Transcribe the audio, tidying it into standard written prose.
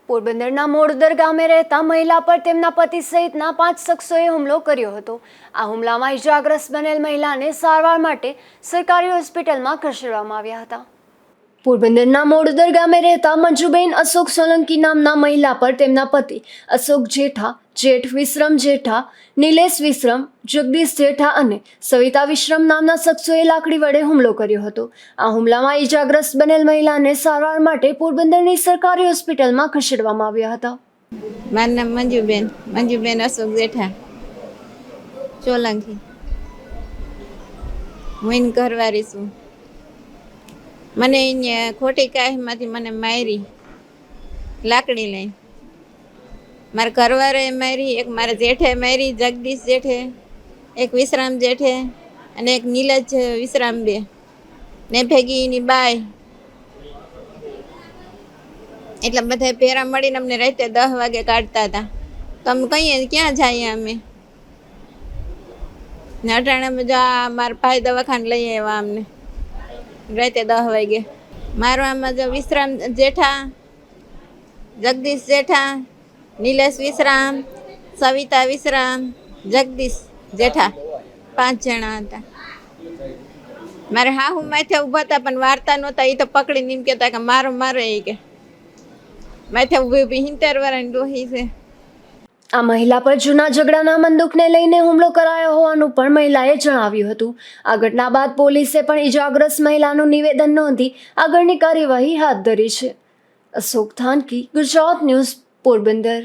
પોરબંદરના મોડદર ગામે રહેતા મહિલા પર તેમના પતિ સહિતના 5 શખ્સોએ હુમલો કર્યો હતો। આ હુમલામાં ઇજાગ્રસ્ત બનેલ મહિલાને સારવાર માટે સરકારી હોસ્પિટલમાં ખસેડવામાં આવ્યા હતા। પોરબંદરના મોડદર ગામે રહેતા મંજુબેન અશોક સોલંકી નામના મહિલા પર તેમના પતિ અશોક જેઠા, જેઠ વિશ્રમ જેઠા, નિલેશ વિશ્રમ, જગદીશ જેઠા અને સવિતા વિશ્રમ નામના શખ્સોએ લાકડી વડે હુમલો કર્યો હતો। આ હુમલામાં ઇજાગ્રસ્ત બનેલ મહિલાને સારવાર માટે પોરબંદરની સરકારી હોસ્પિટલમાં ખસેડવામાં આવ્યા હતા। મારું નામ મંજુબેન અશોક જેઠા સોલંકી। હું ઘરવાળી છું। મને અહીંયા ખોટી કાહીમાંથી મને મારી લાકડી લઈ, મારા ઘરવાળાએ મારી, એક મારા જેઠે મારી, જગદીશ જેઠે, એક વિશ્રામ જેઠે અને એક નીલજ વિશ્રામ બે ને ભેગી એની બાય, એટલે બધા ભેરા મળીને અમને રાતે 10 વાગે કાઢતા હતા। તો અમે કહીએ ક્યાં જઈએ અમે ને અટાણામાં જો મારા ભાઈ દવાખાને લઈ આવ્યા અમને રાતે 10 વાગે। મારું આમાં જો વિશ્રામ જેઠા, જગદીશ જેઠા, નિલેશ વિશ્રામ, સવિતા વિશ્રામ, જગદીશ જેઠા 5 જણા હતા। મારે હાહુ માથે ઊભા હતા પણ વાર્તા નહોતા, એ તો પકડીને એમ કહેતા કે મારો એ કે માથે ઊભી 70 વર્ષની ડોહી છે। આ મહિલા પર જૂના ઝઘડાના બંદૂકને લઈને હુમલો કરાયો હોવાનું પણ મહિલાએ જણાવ્યું હતું। આ ઘટના બાદ પોલીસે પણ ઇજાગ્રસ્ત મહિલાનું નિવેદન નોંધી આગળની કાર્યવાહી હાથ ધરી છે। અશોક થાનકી, ગુજરાત ન્યૂઝ, પોરબંદર।